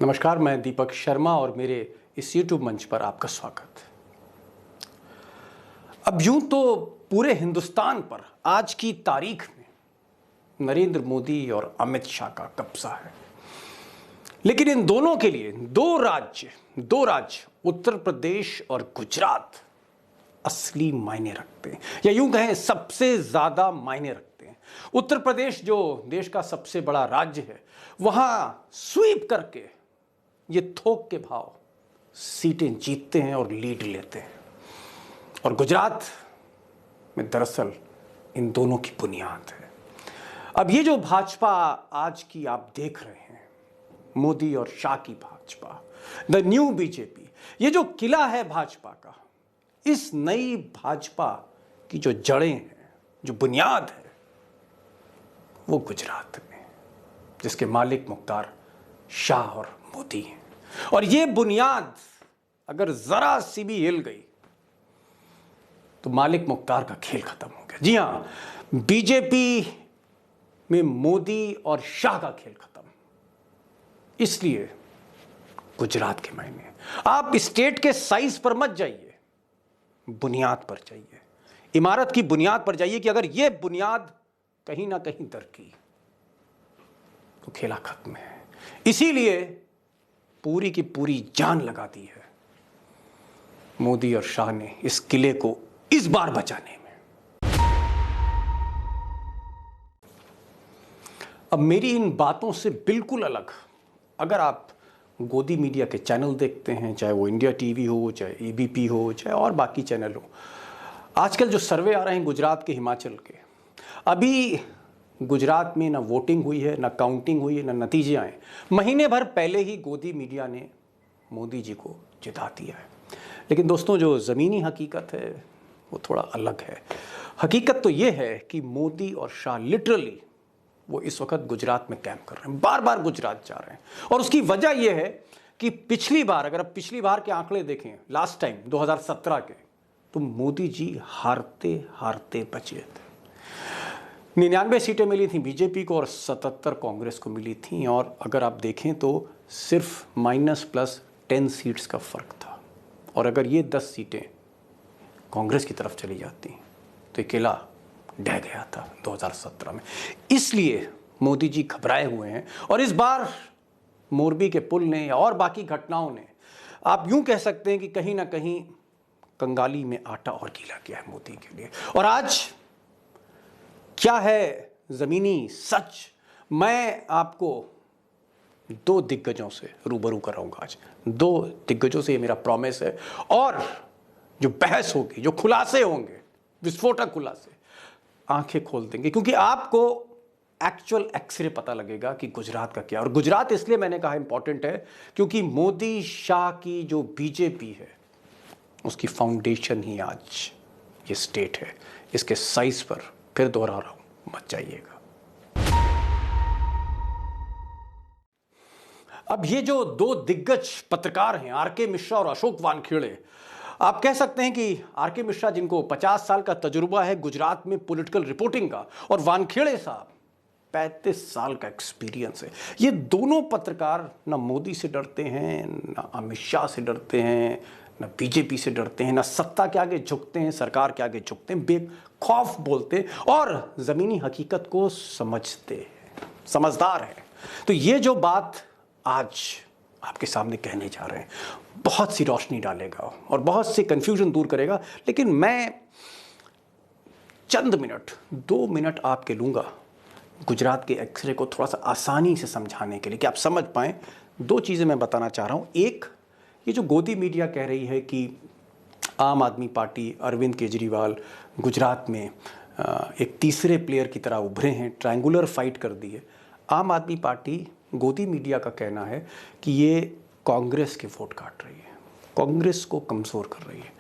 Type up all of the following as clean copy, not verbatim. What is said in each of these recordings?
नमस्कार, मैं दीपक शर्मा और मेरे इस YouTube मंच पर आपका स्वागत। अब यूं तो पूरे हिंदुस्तान पर आज की तारीख में नरेंद्र मोदी और अमित शाह का कब्जा है, लेकिन इन दोनों के लिए दो राज्य उत्तर प्रदेश और गुजरात असली मायने रखते हैं, या यूं कहें सबसे ज्यादा मायने रखते हैं। उत्तर प्रदेश जो देश का सबसे बड़ा राज्य है, वहां स्वीप करके ये थोक के भाव सीटें जीतते हैं और लीड लेते हैं, और गुजरात में दरअसल इन दोनों की बुनियाद है। अब ये जो भाजपा आज की आप देख रहे हैं, मोदी और शाह की भाजपा, द न्यू बीजेपी, ये जो किला है भाजपा का, इस नई भाजपा की जो जड़ें हैं, जो बुनियाद है, वो गुजरात में, जिसके मालिक मुख्तार शाह और मोदी हैं। और ये बुनियाद अगर जरा सी भी हिल गई तो मालिक मुख्तार का खेल खत्म हो गया। जी हां, बीजेपी में मोदी और शाह का खेल खत्म। इसलिए गुजरात के मायने, आप स्टेट के साइज पर मत जाइए, बुनियाद पर जाइए, इमारत की बुनियाद पर जाइए कि अगर यह बुनियाद कहीं ना कहीं दरकी तो खेला खत्म है। इसीलिए पूरी की पूरी जान लगा दी है मोदी और शाह ने इस किले को इस बार बचाने में। अब मेरी इन बातों से बिल्कुल अलग, अगर आप गोदी मीडिया के चैनल देखते हैं, चाहे वो इंडिया टीवी हो, चाहे एबीपी हो, चाहे और बाकी चैनल हो, आजकल जो सर्वे आ रहे हैं गुजरात के, हिमाचल के, अभी गुजरात में ना वोटिंग हुई है, ना काउंटिंग हुई है, ना नतीजे आए। महीने भर पहले ही गोदी मीडिया ने मोदी जी को जिता दिया है। लेकिन दोस्तों, जो ज़मीनी हकीकत है वो थोड़ा अलग है। हकीकत तो ये है कि मोदी और शाह लिटरली वो इस वक्त गुजरात में कैंप कर रहे हैं, बार बार गुजरात जा रहे हैं। और उसकी वजह यह है कि पिछली बार, अगर आप पिछली बार के आंकड़े देखें, लास्ट टाइम 2017 के, तो मोदी जी हारते हारते बचे थे। 99 सीटें मिली थी बीजेपी को और 77 कांग्रेस को मिली थी। और अगर आप देखें तो सिर्फ -+10 सीट्स का फर्क था। और अगर ये 10 सीटें कांग्रेस की तरफ चली जाती तो ये किला ढह गया था 2017 में। इसलिए मोदी जी घबराए हुए हैं। और इस बार मोरबी के पुल ने या और बाकी घटनाओं ने, आप यूं कह सकते हैं कि कहीं ना कहीं कंगाली में आटा और गीला किया है मोदी के लिए। और आज क्या है जमीनी सच, मैं आपको दो दिग्गजों से रूबरू कराऊंगा आज। दो दिग्गजों से, ये मेरा प्रॉमिस है। और जो बहस होगी, जो खुलासे होंगे, विस्फोटक खुलासे, आंखें खोल देंगे, क्योंकि आपको एक्चुअल एक्सरे पता लगेगा कि गुजरात का क्या। और गुजरात इसलिए मैंने कहा इंपॉर्टेंट है क्योंकि मोदी शाह की जो बीजेपी है, उसकी फाउंडेशन ही आज ये स्टेट है। इसके साइज पर फिर दोहरा रहा हूं, मत जाइएगा। अब ये जो दो दिग्गज पत्रकार हैं, आरके मिश्रा और अशोक वानखेड़े, आप कह सकते हैं कि आरके मिश्रा, जिनको 50 साल का तजुर्बा है गुजरात में पॉलिटिकल रिपोर्टिंग का, और वानखेड़े साहब 35 साल का एक्सपीरियंस है। ये दोनों पत्रकार ना मोदी से डरते हैं, ना अमित शाह से डरते हैं, ना बीजेपी से डरते हैं, ना सत्ता के आगे झुकते हैं, सरकार के आगे झुकते हैं, बेखौफ बोलते हैं और जमीनी हकीकत को समझते हैं, समझदार हैं। तो ये जो बात आज आपके सामने कहने जा रहे हैं, बहुत सी रोशनी डालेगा और बहुत से कंफ्यूजन दूर करेगा। लेकिन मैं चंद मिनट, 2 मिनट आपके लूंगा गुजरात के एक्सरे को थोड़ा सा आसानी से समझाने के लिए, कि आप समझ पाएं। 2 चीज़ें मैं बताना चाह रहा हूं। एक, ये जो गोदी मीडिया कह रही है कि आम आदमी पार्टी, अरविंद केजरीवाल गुजरात में एक तीसरे प्लेयर की तरह उभरे हैं, ट्रायंगुलर फाइट कर दी है। आम आदमी पार्टी, गोदी मीडिया का कहना है कि ये कांग्रेस के वोट काट रही है, कांग्रेस को कमज़ोर कर रही है।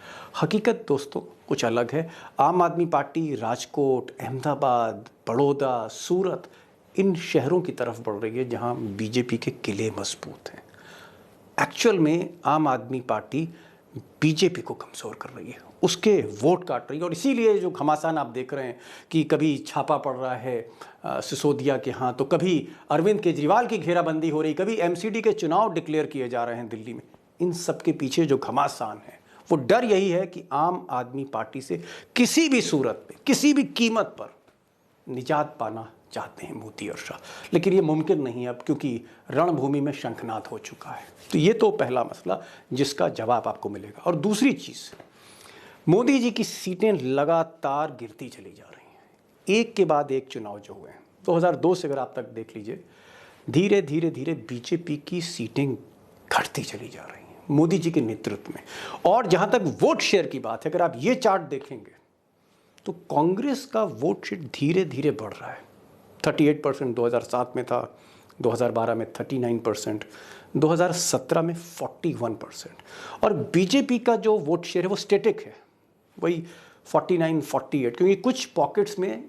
हकीकत दोस्तों कुछ अलग है। आम आदमी पार्टी राजकोट, अहमदाबाद, बड़ौदा, सूरत, इन शहरों की तरफ बढ़ रही है जहां बीजेपी के किले मजबूत हैं। एक्चुअल में आम आदमी पार्टी बीजेपी को कमज़ोर कर रही है, उसके वोट काट रही है। और इसीलिए जो घमासान आप देख रहे हैं कि कभी छापा पड़ रहा है सिसोदिया के यहाँ, तो कभी अरविंद केजरीवाल की घेराबंदी हो रही, कभी एमसीडी के चुनाव डिक्लेयर किए जा रहे हैं दिल्ली में। इन सब के पीछे जो घमासान है वो डर यही है कि आम आदमी पार्टी से किसी भी सूरत पे, किसी भी कीमत पर निजात पाना चाहते हैं मोदी और शाह। लेकिन ये मुमकिन नहीं है अब, क्योंकि रणभूमि में शंखनाद हो चुका है। तो ये तो पहला मसला जिसका जवाब आपको मिलेगा। और दूसरी चीज़, मोदी जी की सीटें लगातार गिरती चली जा रही हैं। एक के बाद एक चुनाव जो हुए हैं 2002 से अगर आप तक देख लीजिए, धीरे धीरे धीरे बीजेपी की सीटें घटती चली जा रही हैं मोदी जी के नेतृत्व में। और जहाँ तक वोट शेयर की बात है, अगर आप ये चार्ट देखेंगे तो कांग्रेस का वोट शेयर धीरे धीरे बढ़ रहा है। 38% 2007 में था, 2012 में 39%, 2017 में 41%। और बीजेपी का जो वोट शेयर है वो स्टेटिक है, वही 49-48, क्योंकि कुछ पॉकेट्स में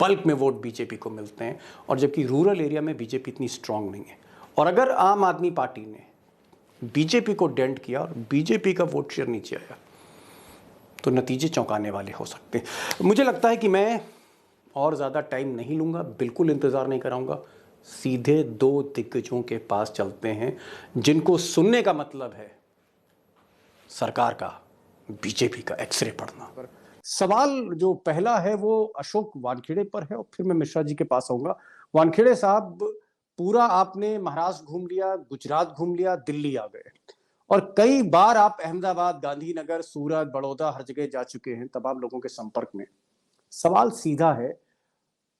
बल्क में वोट बीजेपी को मिलते हैं, और जबकि रूरल एरिया में बीजेपी इतनी स्ट्रांग नहीं है। और अगर आम आदमी पार्टी ने बीजेपी को डेंट किया और बीजेपी का वोट शेयर नीचे आया, तो नतीजे चौंकाने वाले हो सकते हैं। मुझे लगता है कि मैं और ज़्यादा टाइम नहीं लूँगा, बिल्कुल इंतज़ार नहीं कराऊँगा, सीधे दो दिग्गजों के पास चलते हैं जिनको सुनने का मतलब है सरकार का, बीजेपी का एक्सरे पढ़ना। सवाल जो पहला है वो अशोक वानखेड़े पर है, और फिर मैं मिश्रा जी के पास आऊँगा। वानखेड़े साहब, पूरा आपने महाराष्ट्र घूम लिया, गुजरात घूम लिया, दिल्ली आ गए, और कई बार आप अहमदाबाद, गांधीनगर, सूरत, बड़ौदा हर जगह जा चुके हैं तमाम लोगों के संपर्क में। सवाल सीधा है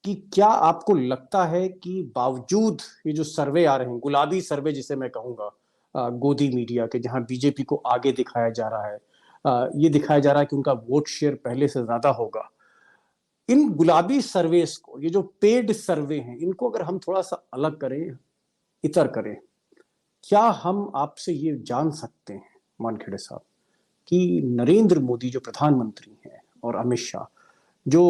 कि क्या आपको लगता है कि बावजूद ये जो सर्वे आ रहे हैं, गुलाबी सर्वे जिसे मैं कहूंगा, गोदी मीडिया के, जहां बीजेपी को आगे दिखाया जा रहा है, ये दिखाया जा रहा है कि उनका वोट शेयर पहले से ज्यादा होगा, इन गुलाबी सर्वेस को, ये जो पेड सर्वे हैं, इनको अगर हम थोड़ा सा अलग करें, इतर करें, क्या हम आपसे ये जान सकते हैं वानखेड़े साहब कि नरेंद्र मोदी जो प्रधानमंत्री हैं और अमित शाह जो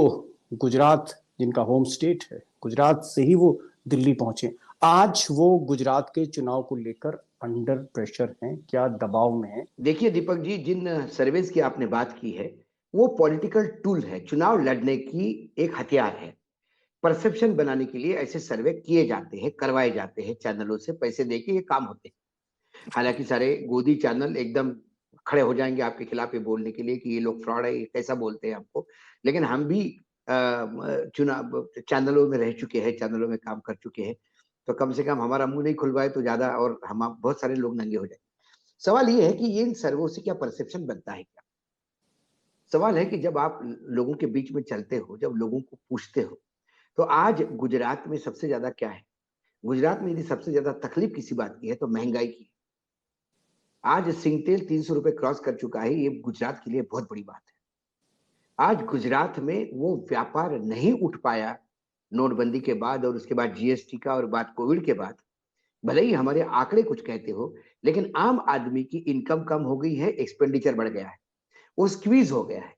गुजरात, जिनका होम स्टेट है, गुजरात से ही वो दिल्ली पहुंचे, आज वो गुजरात के चुनाव को लेकर अंडर प्रेशर हैं, क्या दबाव में हैं? देखिए दीपक जी, जिन सर्वेस की आपने बात की है वो पॉलिटिकल टूल है, चुनाव लड़ने की एक हथियार है। परसेप्शन बनाने के लिए ऐसे सर्वे किए जाते हैं, करवाए जाते हैं, चैनलों से पैसे देके ये काम होते हैं। हालांकि सारे गोदी चैनल एकदम खड़े हो जाएंगे आपके खिलाफ ये बोलने के लिए कि ये लोग फ्रॉड है, ये कैसा बोलते हैं आपको। लेकिन हम भी चुनाव चैनलों में रह चुके हैं, चैनलों में काम कर चुके हैं, तो कम से कम हमारा मुंह नहीं खुलवाए तो ज्यादा, और हम बहुत सारे लोग नंगे हो जाए। सवाल ये है कि ये इन सर्वों से क्या परसेप्शन बनता है क्या? सवाल है कि जब आप लोगों के बीच में चलते हो, जब लोगों को पूछते हो, तो आज गुजरात में सबसे ज्यादा क्या है? गुजरात में यदि सबसे ज्यादा तकलीफ किसी बात की है तो महंगाई की है। आज सिंगतेल 300 रुपए क्रॉस कर चुका है, ये गुजरात के लिए बहुत बड़ी बात है। आज गुजरात में वो व्यापार नहीं उठ पाया नोटबंदी के बाद, और उसके बाद जीएसटी का, और बाद कोविड के बाद। भले ही हमारे आंकड़े कुछ कहते हो, लेकिन आम आदमी की इनकम कम हो गई है, एक्सपेंडिचर बढ़ गया है, वो स्क्वीज हो गया है।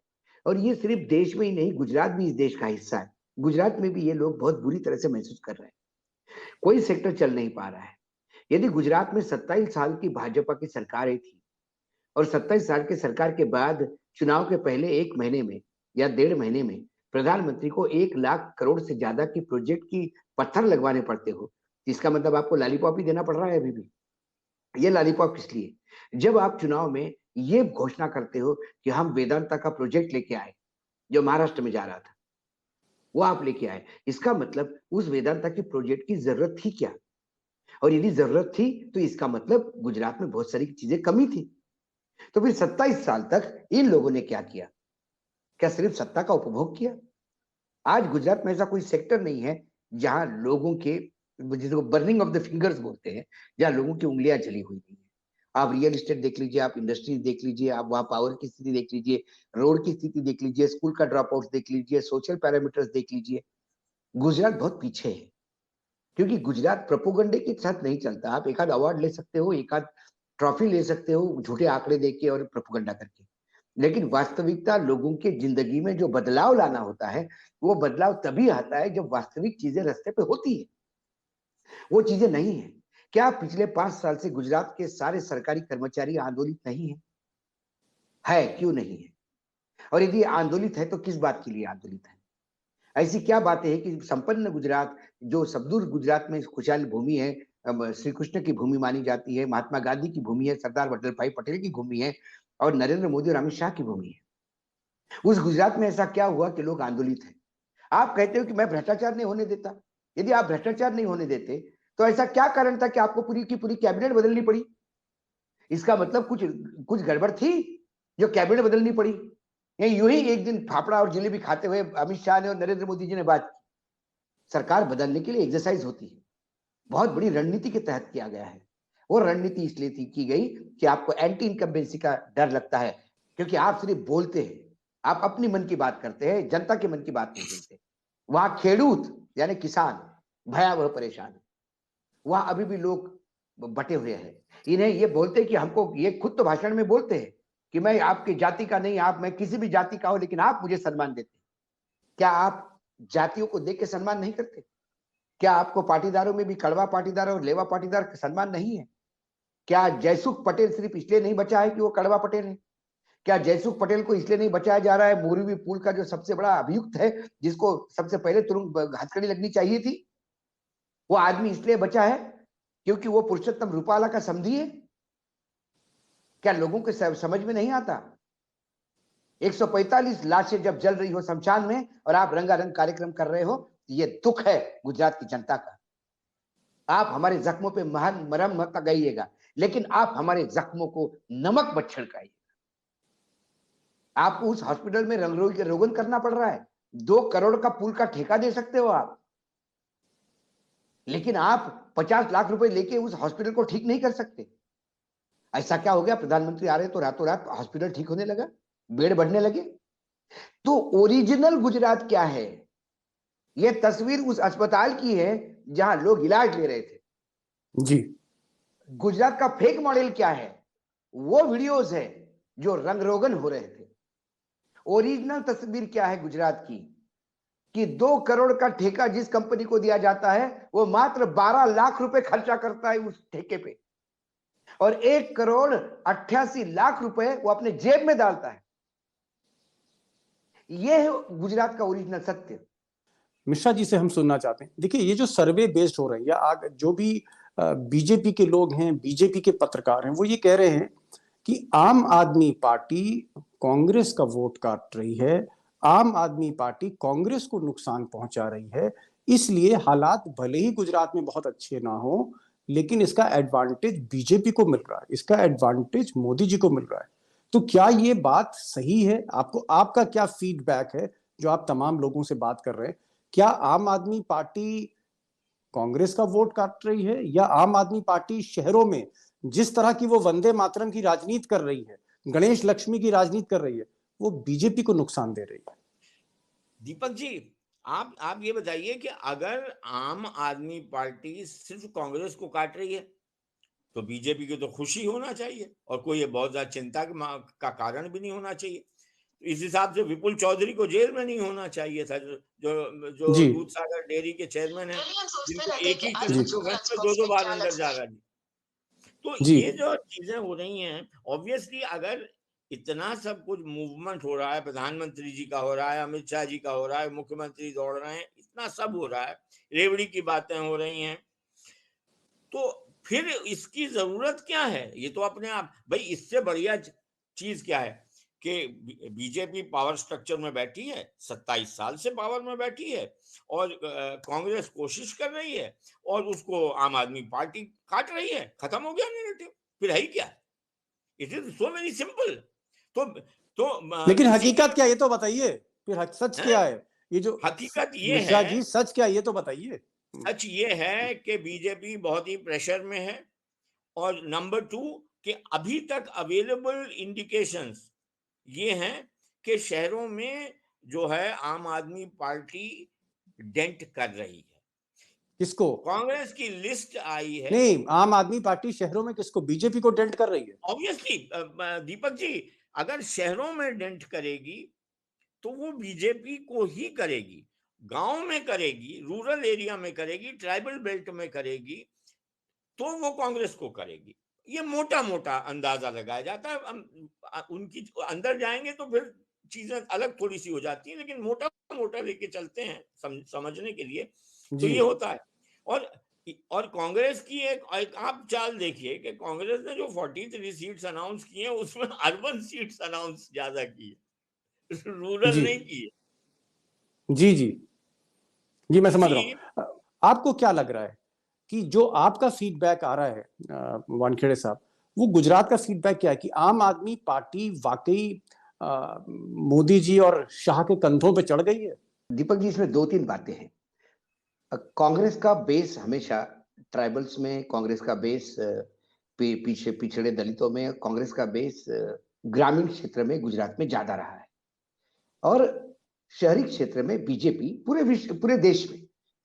और ये सिर्फ देश में ही नहीं, गुजरात भी इस देश का हिस्सा है। गुजरात में भी ये लोग बहुत बुरी तरह से महसूस कर रहे हैं, कोई सेक्टर चल नहीं पा रहा है। यदि गुजरात में 27 साल की भाजपा की सरकारें थी, और 27 साल के सरकार के बाद चुनाव के पहले 1 महीने में या 1.5 महीने में प्रधानमंत्री को 1 लाख करोड़ से ज्यादा की प्रोजेक्ट की पत्थर लगवाने पड़ते हो, इसका मतलब आपको लॉलीपॉप ही देना पड़ रहा है अभी भी। ये लॉलीपॉप किस लिए? जब आप चुनाव में ये घोषणा करते हो कि हम वेदांता का प्रोजेक्ट लेके आए, जो महाराष्ट्र में जा रहा था, वो आप लेके आए, इसका मतलब उस वेदांता की प्रोजेक्ट की जरूरत थी क्या? और यदि जरूरत थी तो इसका मतलब गुजरात में बहुत सारी चीजें कमी थी। तो फिर 27 साल तक इन लोगों ने क्या किया? क्या सिर्फ सत्ता का उपभोग किया? आज गुजरात में ऐसा कोई सेक्टर नहीं है जहां लोगों के, जिसको बर्निंग ऑफ द फिंगर्स बोलते हैं, जहां लोगों की उंगलियां जली हुई नहीं है। आप रियल एस्टेट देख लीजिए, आप इंडस्ट्रीज देख लीजिए, आप वहां पावर की स्थिति देख लीजिए, रोड की स्थिति देख लीजिए, स्कूल का ड्रॉप आउट देख लीजिए, सोशल पैरामीटर्स देख लीजिए। गुजरात बहुत पीछे है, क्योंकि गुजरात प्रोपोगंडे के साथ नहीं चलता। आप एक आध अवार्ड ले सकते हो, एक आध ट्रॉफी ले सकते हो झूठे आंकड़े देके और प्रोपोगंडा करके, लेकिन वास्तविकता, लोगों के जिंदगी में जो बदलाव लाना होता है, वो बदलाव तभी आता है जब वास्तविक चीजें रास्ते पे होती है। वो चीजें नहीं है। क्या पिछले 5 साल से गुजरात के सारे सरकारी कर्मचारी आंदोलित नहीं है? क्यों नहीं है? और यदि आंदोलित है तो किस बात के लिए आंदोलित है? ऐसी क्या बातें हैं कि संपन्न गुजरात, जो सबदूर गुजरात में खुशहाल भूमि है, श्री कृष्ण की भूमि मानी जाती है, महात्मा गांधी की भूमि है, सरदार वल्लभ भाई पटेल की भूमि है और नरेंद्र मोदी और अमित शाह की भूमि है। उस गुजरात में ऐसा क्या हुआ कि लोग आंदोलित हैं? आप कहते हो कि मैं भ्रष्टाचार नहीं होने देता। यदि आप भ्रष्टाचार नहीं होने देते, तो ऐसा क्या कारण था कि आपको पूरी की पूरी कैबिनेट बदलनी पड़ी? इसका मतलब कुछ कुछ गड़बड़ थी जो कैबिनेट बदलनी पड़ी? या यूं ही एक दिन फाफड़ा और जलेबी खाते हुए अमित शाह ने और नरेंद्र मोदी जी ने बात की? सरकार बदलने के लिए एक्सरसाइज होती है, बहुत बड़ी रणनीति के तहत किया गया है। वो रणनीति इसलिए थी की गई कि आपको एंटी इनकम्बेंसी का डर लगता है, क्योंकि आप सिर्फ बोलते हैं, आप अपनी मन की बात करते हैं, जनता के मन की बात नहीं सुनते। वहां खेडूत यानी किसान भयावह परेशान है। वहां अभी भी लोग बटे हुए हैं। इन्हें ये बोलते हैं कि हमको, ये खुद तो भाषण में बोलते हैं कि मैं आपकी जाति का नहीं, आप, मैं किसी भी जाति का हूं, लेकिन आप मुझे सम्मान देते हैं। क्या आप जातियों को देख के सम्मान नहीं करते? क्या आपको पाटीदारों में भी कड़वा पाटीदार और लेवा पाटीदार का सम्मान नहीं है? क्या जयसुख पटेल सिर्फ इसलिए नहीं बचा है कि वो कड़वा पटेल है? क्या जयसुख पटेल को इसलिए नहीं बचाया जा रहा है, मोरवी पुल का जो सबसे बड़ा अभियुक्त है, जिसको सबसे पहले तुरंत हथकड़ी लगनी चाहिए थी, वो आदमी इसलिए बचा है क्योंकि वो पुरुषोत्तम रूपाला का समधी है? क्या लोगों के समझ में नहीं आता? 145 लाशें जब जल रही हो शमशान में और आप रंगारंग कार्यक्रम कर रहे हो, ये दुख है गुजरात की जनता का। आप हमारे जख्मों पे महान मरहम मत लगाइएगा, लेकिन आप हमारे जख्मों को नमक मत छिड़काइए। आपको उस हॉस्पिटल में रोगन करना पड़ रहा है। 2 करोड़ का पुल का ठेका दे सकते हो आप, लेकिन आप 50 लाख रुपए लेके उस हॉस्पिटल को ठीक नहीं कर सकते। ऐसा क्या हो गया, प्रधानमंत्री आ रहे तो रातों रात हॉस्पिटल ठीक होने लगा, बेड बढ़ने लगे? तो ओरिजिनल गुजरात क्या है? यह तस्वीर उस अस्पताल की है जहां लोग इलाज ले रहे थे। जी। गुजरात का फेक मॉडल क्या है? वो वीडियोस है जो रंगरोगन हो रहे थे। ओरिजिनल तस्वीर क्या है गुजरात की? कि 2 करोड़ का ठेका जिस कंपनी को दिया जाता है, वो मात्र 12 लाख रुपए खर्चा करता है उस ठेके पे, और 1 करोड़ 88 लाख रुपए वो अपने जेब में डालता है। ये है गुजरात का ओरिजिनल सत्य। मिश्रा जी से हम सुनना चाहते हैं, देखिए ये जो सर्वे बेस्ड हो रहे हैं, या आग जो भी बीजेपी के लोग हैं, बीजेपी के पत्रकार हैं, वो ये कह रहे हैं कि आम आदमी पार्टी कांग्रेस का वोट काट रही है, आम आदमी पार्टी कांग्रेस को नुकसान पहुंचा रही है, इसलिए हालात भले ही गुजरात में बहुत अच्छे ना हो, लेकिन इसका एडवांटेज बीजेपी को मिल रहा है, इसका एडवांटेज मोदी जी को मिल रहा है। तो क्या ये बात सही है? आपको, आपका क्या फीडबैक है जो आप तमाम लोगों से बात कर रहे हैं? क्या आम आदमी पार्टी कांग्रेस का वोट काट रही है, या आम आदमी पार्टी शहरों में जिस तरह की वो वंदे मातरम की राजनीति कर रही है, गणेश लक्ष्मी की राजनीति कर रही है, वो बीजेपी को नुकसान दे रही है? दीपक जी, आप ये बताइए कि अगर आम आदमी पार्टी सिर्फ कांग्रेस को काट रही है तो बीजेपी की तो खुशी होना चाहिए और कोई ये बहुत ज्यादा चिंता का कारण भी नहीं होना चाहिए। तो इस हिसाब से विपुल चौधरी को जेल में नहीं होना चाहिए था, जो जो जो जी। दूध सागर डेयरी के चेयरमैन है, जिनको एक ही जी। किस्म के offense में दो दो बार अंदर जा रहा है। तो जी। ये जो चीजें हो रही हैं, ऑब्वियसली अगर इतना सब कुछ मूवमेंट हो रहा है, प्रधानमंत्री जी का हो रहा है, अमित शाह जी का हो रहा है, मुख्यमंत्री दौड़ रहे हैं, इतना सब हो रहा है, रेवड़ी की बातें हो रही हैं, तो फिर इसकी जरूरत क्या है? ये तो अपने आप, भाई इससे बढ़िया चीज क्या है कि बीजेपी पावर स्ट्रक्चर में बैठी है, 27 साल से पावर में बैठी है, और कांग्रेस कोशिश कर रही है और उसको आम आदमी पार्टी काट रही है, खत्म हो गया नैरेटिव, फिर है ही क्या? It is so very simple. तो तो लेकिन इसी के हकीकत क्या, ये तो बताइए, फिर सच हैं, क्या है? ये जो हकीकत ये मिश्रा है, जी, सच क्या है ये तो बताइए। सच ये है कि बीजेपी बहुत ही प्रेशर में है, और नंबर 2 कि अभी तक अवेलेबल इंडिकेशंस ये हैं कि शहरों में जो है आम आदमी पार्टी डेंट कर रही है। किसको? कांग्रेस की लिस्ट आई है। नहीं, आम आदमी पार्टी शहरों में किसको, बीजेपी को डेंट कर रही है? ऑब्वियसली दीपक जी, अगर शहरों में डेंट करेगी तो वो बीजेपी को ही करेगी, गांव में करेगी, रूरल एरिया में करेगी, ट्राइबल बेल्ट में करेगी, तो वो कांग्रेस को करेगी। ये मोटा मोटा अंदाजा लगाया जाता है। उनकी अंदर जाएंगे तो फिर चीजें अलग थोड़ी सी हो जाती हैं, लेकिन मोटा मोटा लेके चलते हैं समझने के लिए, तो जी ये होता है। और कांग्रेस की एक आप चाल देखिए कि कांग्रेस ने जो 43 सीट्स अनाउंस की हैं, उसमें अर्बन सीट्स अनाउंस ज्यादा की है, रूरल जी नहीं की है। जी जी जी, मैं समझ रहा क्योंकि हूँ। आपको क्या लग रहा है कि जो आपका फीडबैक आ रहा है वानखेड़े साहब, वो गुजरात का फीडबैक क्या है कि आम आदमी पार्टी वाकई मोदी जी और शाह के कंधों पे चढ़ गई है? दीपक जी, इसमें दो तीन बातें हैं। कांग्रेस का बेस हमेशा ट्राइबल्स में, कांग्रेस का बेस पीछे पिछड़े दलितों में, कांग्रेस का बेस ग्रामीण क्षेत्र में गुजरात में ज्यादा रहा है। और शहरी क्षेत्र में बीजेपी पूरे देश में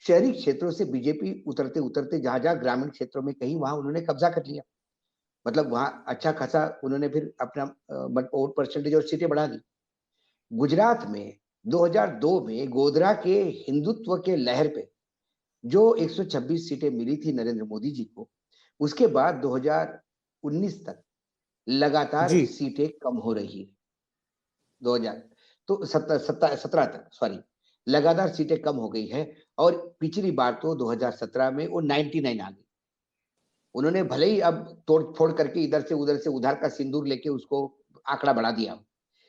शहरी क्षेत्रों से बीजेपी उतरते उतरते जहां जहां ग्रामीण क्षेत्रों में कहीं वहां उन्होंने कब्जा कर लिया। मतलब वहां अच्छा खासा उन्होंने फिर अपना वोट परसेंटेज और सीटें बढ़ा दी। गुजरात में 2002 में गोधरा के हिंदुत्व के लहर पे जो 126 सीटें मिली थी नरेंद्र मोदी जी को, उसके बाद 2019 तक लगातार जी सीटें कम हो रही है। 2000 तो 17 तक, सॉरी, लगातार सीटें कम हो गई है। और पिछली बार तो 2017 में वो 99 आ गई। उन्होंने भले ही अब तोड़ फोड़ करके इधर से उधर का सिंदूर लेके उसको आंकड़ा बढ़ा दिया,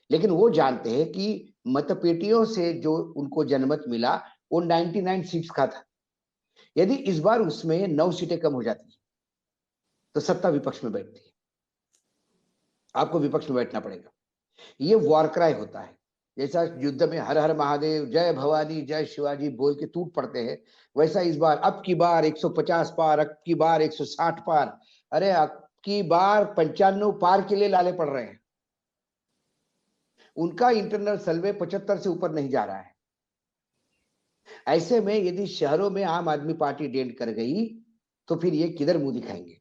लेकिन वो जानते हैं कि मतपेटियों से जो उनको जनमत मिला वो 99 सीट्स का था। यदि इस बार उसमें 9 सीटें कम हो जाती तो सत्ता विपक्ष में बैठती है। आपको विपक्ष में बैठना पड़ेगा। ये वॉर क्राई होता है। जैसा युद्ध में हर हर महादेव, जय भवानी, जय शिवाजी बोल के टूट पड़ते हैं, वैसा इस बार अब की बार 150 पार, अब की बार 160 पार, अरे अब की बार 95 पार के लिए लाले पड़ रहे हैं। उनका इंटरनल सर्वे 75 से ऊपर नहीं जा रहा है। ऐसे में यदि शहरों में आम आदमी पार्टी डेंट कर गई तो फिर ये किधर मुंह दिखाएंगे?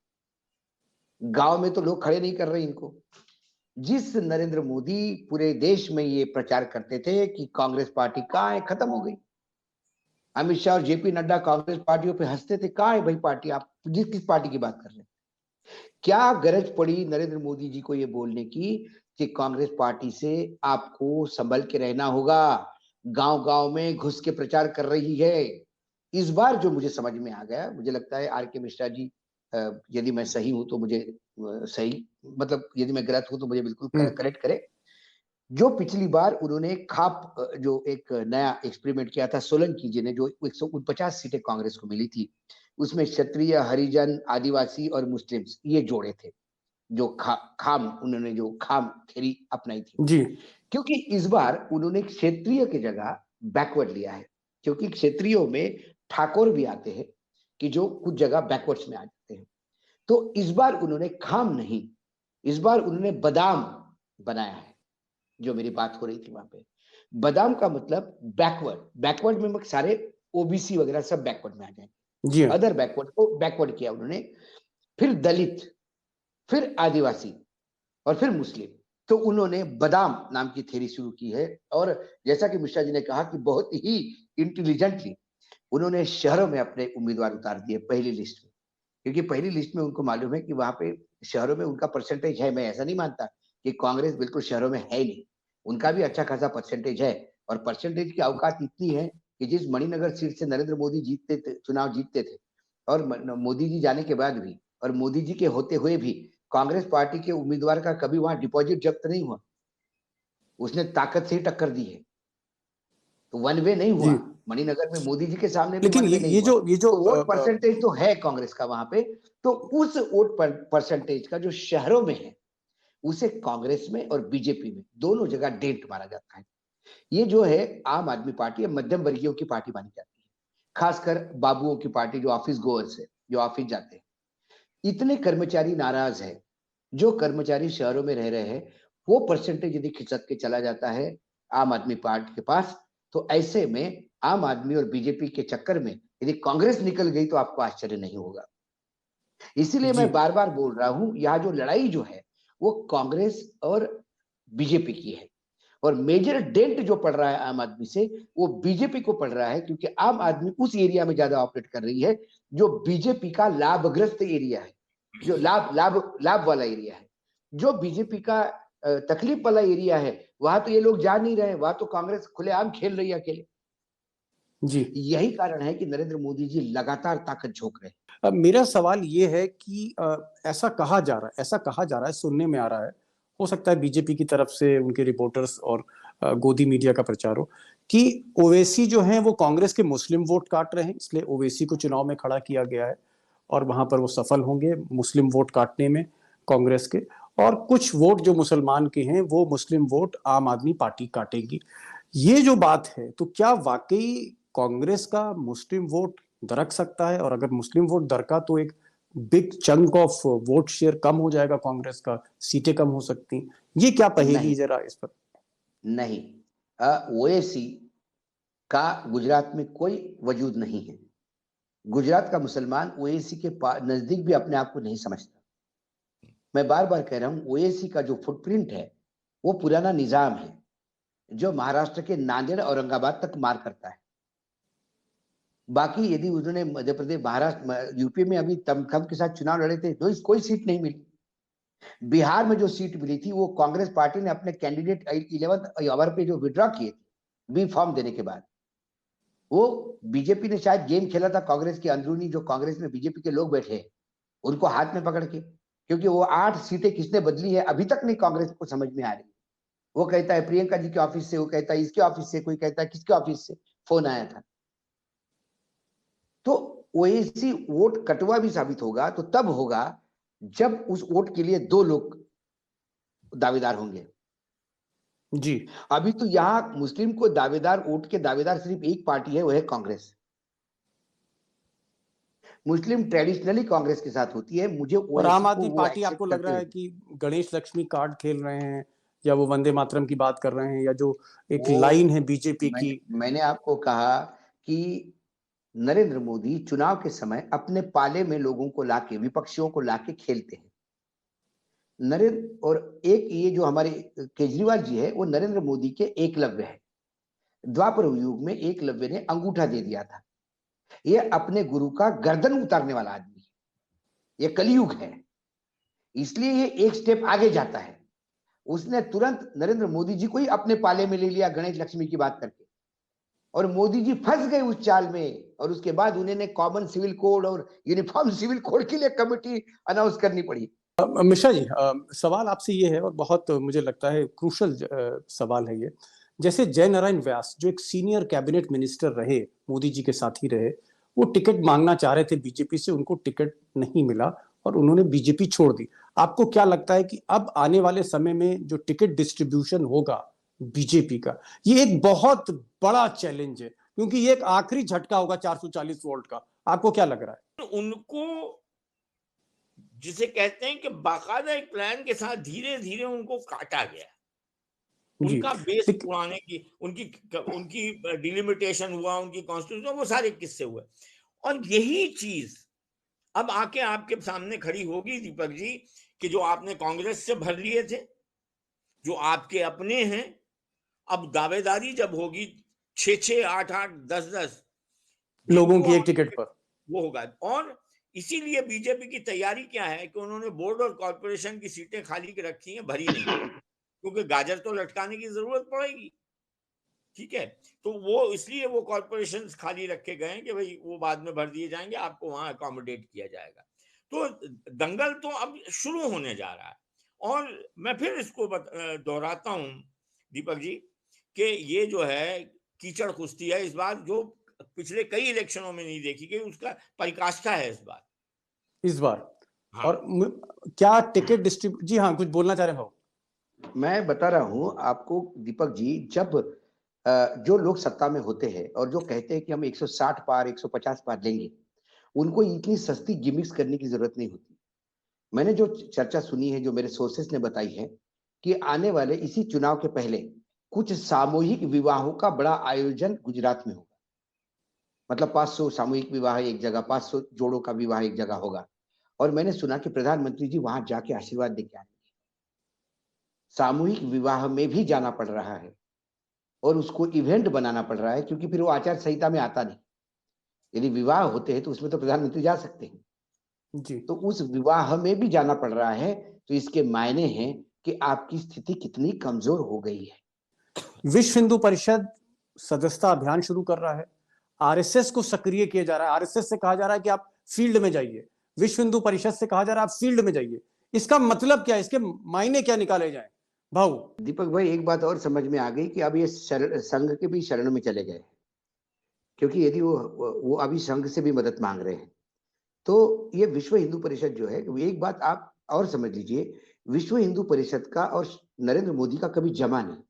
गांव में तो लोग खड़े नहीं कर रहे इनको। जिस नरेंद्र मोदी पूरे देश में ये प्रचार करते थे कि कांग्रेस पार्टी कहां है, खत्म हो गई। अमित शाह और जेपी नड्डा कांग्रेस पार्टियों पे हंसते थे, कहां है भाई पार्टी? आप किस पार्टी की बात कर रहे हैं? क्या गरज पड़ी नरेंद्र मोदी जी को ये बोलने की कि कांग्रेस पार्टी से आपको संभल के रहना होगा, गांव गांव में घुस के प्रचार कर रही है। इस बार जो मुझे समझ में आ गया, मुझे लगता है आर के मिश्रा जी, यदि मैं सही हूं तो मुझे सही, मतलब यदि मैं गलत हूं तो मुझे बिल्कुल करेक्ट करे। जो पिछली बार उन्होंने खाप जो एक नया एक्सपेरिमेंट किया था, सोलंकी जी ने, जो 149 सीटें कांग्रेस को मिली थी, उसमें क्षत्रिय, हरिजन, आदिवासी और मुस्लिम्स ये जोड़े थे। जो खाम उन्होंने जो खाम थ्योरी अपनाई थी, जी क्योंकि इस बार उन्होंने क्षेत्रीय की जगह बैकवर्ड लिया है। क्योंकि क्षेत्रीयों में ठाकुर भी आते हैं कि जो कुछ जगह बैकवर्ड्स में आ जाते हैं। तो इस बार उन्होंने खाम नहीं, इस बार उन्होंने बादाम बनाया है। जो मेरी बात हो रही थी वहां पे, बादाम का मतलब बैकवर्ड। बैकवर्ड में सारे ओबीसी वगैरह सब बैकवर्ड में आ जाएंगे। जी हाँ अदर बैकवर्ड को बैकवर्ड किया उन्होंने, फिर दलित, फिर आदिवासी और फिर मुस्लिम। तो उन्होंने बादाम नाम की थ्योरी शुरू की है। और जैसा कि मिश्रा जी ने कहा कि बहुत ही इंटेलिजेंटली उन्होंने शहरों में अपने उम्मीदवार उतार दिए पहली लिस्ट में। क्योंकि पहली लिस्ट में उनको मालूम है कि वहां पे शहरों में उनका परसेंटेज है। मैं ऐसा नहीं मानता कि कांग्रेस बिल्कुल शहरों में है ही नहीं, उनका भी अच्छा खासा परसेंटेज है। और परसेंटेज की औकात इतनी है कि जिस मणिनगर सीट से नरेंद्र मोदी जीतते थे, चुनाव जीतते थे, और मोदी जी जाने के बाद भी और मोदी जी के होते हुए भी कांग्रेस पार्टी के उम्मीदवार का कभी वहां डिपॉजिट जब्त नहीं हुआ। उसने ताकत से ही टक्कर दी है। तो वन वे नहीं हुआ। जी। मणिनगर में मोदी जी के सामने भी लेकिन वन वे नहीं ये हुआ। जो तो वोट परसेंटेज तो है कांग्रेस का वहां पे। तो उस वोट परसेंटेज का जो शहरों में है, उसे कांग्रेस में और बीजेपी में दोनों जगह डेंट मारा जाता है। ये जो है आम आदमी पार्टी है, मध्यम वर्गीयों की पार्टी मानी जाती है। खासकर बाबुओं की पार्टी, जो ऑफिस गोअर्स है, जो ऑफिस जाते हैं। इतने कर्मचारी नाराज है। जो कर्मचारी शहरों में रह रहे हैं, वो परसेंटेज यदि खिसक के चला जाता है आम आदमी पार्टी के पास, तो ऐसे में आम आदमी और बीजेपी के चक्कर में यदि कांग्रेस निकल गई तो आपको आश्चर्य नहीं होगा। इसीलिए जी मैं बार बार बोल रहा हूं, यहाँ जो लड़ाई जो है वो कांग्रेस और बीजेपी की है। और मेजर डेंट जो पड़ रहा है आम आदमी से, वो बीजेपी को पड़ रहा है। क्योंकि आम आदमी उस एरिया में ज्यादा ऑपरेट कर रही है जो बीजेपी का लाभग्रस्त एरिया है, जो लाभ लाभ लाभ वाला एरिया है। जो बीजेपी का तकलीफ वाला एरिया है, वहां तो ये लोग जा नहीं रहे, वहां तो कांग्रेस खुलेआम खेल रही है अकेले। जी। यही कारण है कि नरेंद्र मोदी जी लगातार ताकत झोंक रहे हैं। अब मेरा सवाल ये है कि ऐसा कहा जा रहा है, सुनने में आ रहा है, हो सकता है बीजेपी की तरफ से उनके रिपोर्टर्स और गोदी मीडिया का प्रचार हो, कि ओवैसी जो हैं वो कांग्रेस के मुस्लिम वोट काट रहे हैं, इसलिए ओवैसी को चुनाव में खड़ा किया गया है और वहां पर वो सफल होंगे मुस्लिम वोट काटने में कांग्रेस के, और कुछ वोट जो मुसलमान के हैं वो मुस्लिम वोट आम आदमी पार्टी काटेगी। ये जो बात है, तो क्या वाकई कांग्रेस का मुस्लिम वोट दरक सकता है? और अगर मुस्लिम वोट दरका तो एक big chunk of vote share कम हो जाएगा कांग्रेस का, सीटें कम हो सकती। ये क्या पहेली नहीं, जरा इस पर। नहीं, ओवैसी का गुजरात में कोई वजूद नहीं है। गुजरात का मुसलमान ओवैसी के नजदीक भी अपने आप को नहीं समझता। मैं बार बार कह रहा हूं, ओवैसी का जो फुटप्रिंट है वो पुराना निजाम है, जो महाराष्ट्र के नांदेड़ औरंगाबाद तक मार करता है। बाकी यदि उन्होंने मध्य प्रदेश, महाराष्ट्र, यूपी में अभी तमखम के साथ चुनाव लड़े थे तो कोई सीट नहीं मिली। बिहार में जो सीट मिली थी वो कांग्रेस पार्टी ने अपने कैंडिडेट 11th आवर पे जो विड्रॉ किए थे बी फॉर्म देने के बाद, वो बीजेपी ने शायद गेम खेला था कांग्रेस के अंदरूनी, जो कांग्रेस में बीजेपी के लोग बैठे हैं उनको हाथ में पकड़ के, क्योंकि वो 8 सीटें किसने बदली है अभी तक नहीं कांग्रेस को समझ में आ रही। वो कहता है प्रियंका जी के ऑफिस से, वो कहता है इसके ऑफिस से, कोई कहता है किसके ऑफिस से फोन आया था। तो ओवैसी वोट कटवा भी साबित होगा तो तब होगा जब उस वोट के लिए 2 लोग दावेदार होंगे। जी। अभी तो यहां मुस्लिम को दावेदार, वोट के दावेदार सिर्फ एक पार्टी है, वो है कांग्रेस। मुस्लिम ट्रेडिशनली कांग्रेस के साथ होती है, मुझे और आम ओवैसी को आदमी वो पार्टी आपको एक्सेप्ट लग करते रहा है हुए, कि गणेश लक्ष्मी कार्ड खेल रहे हैं, या वो वंदे मातरम की बात कर रहे हैं, या जो एक वो लाइन है बीजेपी की। मैंने आपको कहा कि नरेंद्र मोदी चुनाव के समय अपने पाले में लोगों को लाके, विपक्षियों को लाके खेलते हैं। नरेंद्र, और एक ये जो हमारे केजरीवाल जी है वो नरेंद्र मोदी के एकलव्य है। द्वापर युग में एकलव्य ने अंगूठा दे दिया था। ये अपने गुरु का गर्दन उतारने वाला आदमी है, ये कलयुग है, इसलिए ये एक स्टेप आगे जाता है। उसने तुरंत नरेंद्र मोदी जी को ही अपने पाले में ले लिया गणेश लक्ष्मी की बात करके, और मोदी जी फंस गए उस चाल में, और उसके बाद उन्हें कॉमन सिविल कोड और यूनिफॉर्म सिविल कोड के लिए कमेटी अनाउंस करनी पड़ी। मिश्रा जी, सवाल आपसे ये है, और बहुत मुझे लगता है क्रूशल सवाल है ये। जैसे जय नारायण व्यास जो एक सीनियर कैबिनेट मिनिस्टर रहे, मोदी जी के साथ ही रहे, वो टिकट मांगना चाह रहे थे बीजेपी से, उनको टिकट नहीं मिला और उन्होंने बीजेपी छोड़ दी। आपको क्या लगता है कि अब आने वाले समय में जो टिकट डिस्ट्रीब्यूशन होगा बीजेपी का, ये एक बहुत बड़ा चैलेंज है, क्योंकि ये एक आखिरी झटका होगा 440 वोल्ट का। आपको क्या लग रहा है? उनको जिसे कहते हैं कि बाकायदा एक प्लान के साथ धीरे धीरे उनको काटा गया, जी। उनका बेस उड़ाने की, उनकी उनकी डिलिमिटेशन हुआ, उनकी कॉन्स्टिट्यूशन, वो सारे किस्से हुए। और यही चीज अब आके आपके सामने खड़ी होगी दीपक जी, कि जो आपने कांग्रेस से भर लिए थे, जो आपके अपने हैं, अब दावेदारी जब होगी 6-6, 8-8, 10-10 लोगों जिनको की एक टिकट पर, वो होगा। और इसीलिए बीजेपी की तैयारी क्या है कि उन्होंने बोर्ड और कॉर्पोरेशन की सीटें खाली रखी हैं, भरी नहीं, क्योंकि गाजर तो लटकाने की जरूरत पड़ेगी। ठीक है, तो वो इसलिए वो कॉर्पोरेशन खाली रखे गए हैं कि भाई वो बाद में भर दिए जाएंगे, आपको वहां अकोमोडेट किया जाएगा। तो दंगल तो अब शुरू होने जा रहा है। और मैं फिर इसको दोहराता हूं दीपक जी, कि ये जो है कीचड़ कुश्ती है इस बार, जो पिछले कई इलेक्शनों में नहीं देखी गई, उसका परिकाष्ठा है इस बार। इस बार। हाँ, और क्या टिकट डिस्ट्रीब्यूट, जी हाँ, कुछ बोलना चाह रहे हैं भाव? मैं बता रहा हूं आपको दीपक जी, जब जो लोग सत्ता में होते हैं और जो कहते हैं कि हम 160 पार, 150 पार लेंगे, उनको इतनी सस्ती गिमिक्स करने की जरूरत नहीं होती। मैंने जो चर्चा सुनी है, जो मेरे सोर्सेस ने बताई है, कि आने वाले इसी चुनाव के पहले कुछ सामूहिक विवाहों का बड़ा आयोजन गुजरात में होगा। मतलब 500 सामूहिक विवाह एक जगह, 500 जोड़ों का विवाह एक जगह होगा। और मैंने सुना कि प्रधानमंत्री जी वहां जाके आशीर्वाद देके आएंगे। सामूहिक विवाह में भी जाना पड़ रहा है और उसको इवेंट बनाना पड़ रहा है, क्योंकि फिर वो आचार संहिता में आता नहीं। यदि विवाह होते हैं तो उसमें तो प्रधानमंत्री जा सकते हैं, जी। तो उस विवाह में भी जाना पड़ रहा है। तो इसके मायने हैं कि आपकी स्थिति कितनी कमजोर हो गई है। विश्व हिंदू परिषद सदस्यता अभियान शुरू कर रहा है, आरएसएस को सक्रिय किया जा रहा है, आरएसएस से कहा जा रहा है कि आप फील्ड में जाइए, विश्व हिंदू परिषद से कहा जा रहा है आप फील्ड में जाइए। इसका मतलब क्या है, इसके मायने क्या निकाले जाए भाऊ? दीपक भाई, एक बात और समझ में आ गई कि अब ये संघ के भी शरण में चले गए, क्योंकि यदि वो अभी संघ से भी मदद मांग रहे हैं, तो ये विश्व हिंदू परिषद जो है, एक बात आप और समझ लीजिए, विश्व हिंदू परिषद का और नरेंद्र मोदी का कभी जमा नहीं,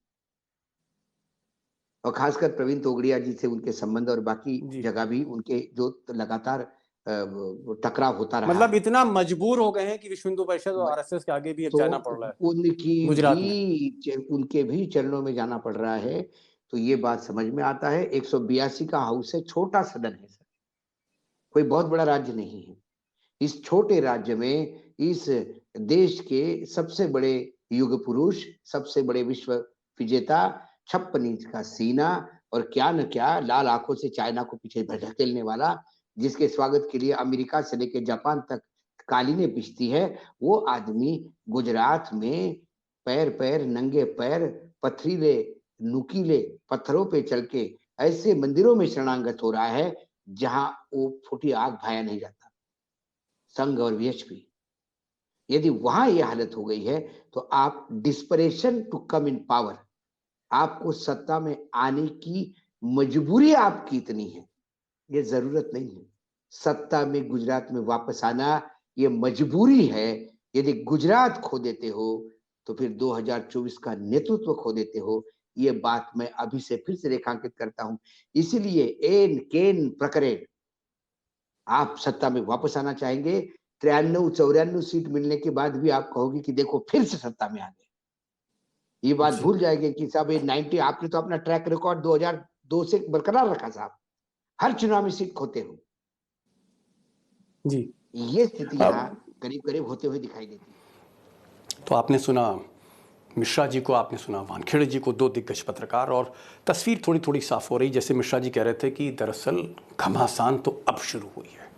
और खासकर प्रवीण तोगड़िया जी से उनके संबंध और बाकी जगह भी उनके जो लगातार टकराव होता रहा, मतलब इतना मजबूर हो गए हैं कि विश्व हिंदू परिषद और आरएसएस के आगे भी अब जाना पड़ रहा है, उनके भी चरणों में जाना पड़ रहा है। तो ये बात समझ में आता है। 182 का हाउस है, छोटा सदन है सर, कोई बहुत बड़ा राज्य नहीं है। इस छोटे राज्य में इस देश के सबसे बड़े युग पुरुष, सबसे बड़े विश्व विजेता, 56 इंच का सीना और क्या न क्या, लाल आंखों से चाइना को पीछे धकेलने वाला, जिसके स्वागत के लिए अमेरिका से लेकर जापान तक कालीने बिछती है, वो आदमी गुजरात में पैर पैर नंगे पैर पथरीले नुकीले पत्थरों पे चल के ऐसे मंदिरों में शरणागत हो रहा है जहां वो फूटी आग भाया नहीं जाता। संघ और वीएचपी, यदि वहां ये हालत हो गई है, तो आप desperation to come in power, आपको सत्ता में आने की मजबूरी आपकी इतनी है, ये जरूरत नहीं है। सत्ता में गुजरात में वापस आना ये मजबूरी है। यदि गुजरात खो देते हो तो फिर 2024 का नेतृत्व खो देते हो। ये बात मैं अभी से फिर से रेखांकित करता हूं। इसीलिए एन केन प्रकरण आप सत्ता में वापस आना चाहेंगे, 93-94 सीट मिलने के बाद भी आप कहोगे कि देखो फिर से सत्ता में आ गए। ये बात भूल जाएंगे कि साहब ये 90, आपने तो अपना ट्रैक रिकॉर्ड 2002 से बरकरार रखा साहब, हर चुनाव में सीट खोते हो जी। ये स्थिति यहाँ करीब करीब होते हुए दिखाई देती है। तो आपने सुना मिश्रा जी को, आपने सुना वानखेड़े जी को, दो दिग्गज पत्रकार, और तस्वीर थोड़ी थोड़ी साफ हो रही। जैसे मिश्रा जी कह रहे थे कि दरअसल घमासान तो अब शुरू हुई है।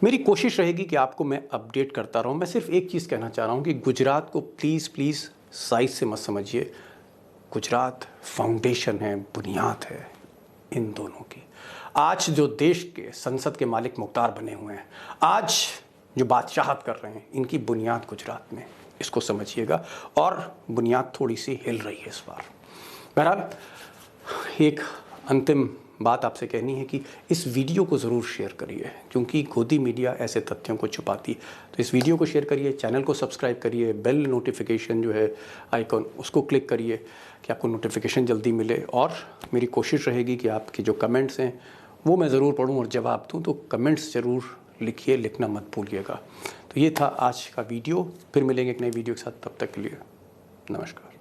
मेरी कोशिश रहेगी कि आपको मैं अपडेट करता रहूं। मैं सिर्फ एक चीज़ कहना चाह रहा हूं कि गुजरात को प्लीज़ प्लीज़ साइज से मत समझिए। गुजरात फाउंडेशन है, बुनियाद है इन दोनों की। आज जो देश के संसद के मालिक मुख्तार बने हुए हैं, आज जो बादशाहत कर रहे हैं, इनकी बुनियाद गुजरात में, इसको समझिएगा। और बुनियाद थोड़ी सी हिल रही है इस बार। बहरहाल, एक अंतिम बात आपसे कहनी है कि इस वीडियो को ज़रूर शेयर करिए, क्योंकि गोदी मीडिया ऐसे तथ्यों को छुपाती है। तो इस वीडियो को शेयर करिए, चैनल को सब्सक्राइब करिए, बेल नोटिफिकेशन जो है आइकॉन, उसको क्लिक करिए कि आपको नोटिफिकेशन जल्दी मिले। और मेरी कोशिश रहेगी कि आपके जो कमेंट्स हैं वो मैं ज़रूर पढूं और जवाब दूं। तो कमेंट्स ज़रूर लिखिए, लिखना मत भूलिएगा। तो ये था आज का वीडियो। फिर मिलेंगे एक नई वीडियो के साथ, तब तक के लिए नमस्कार।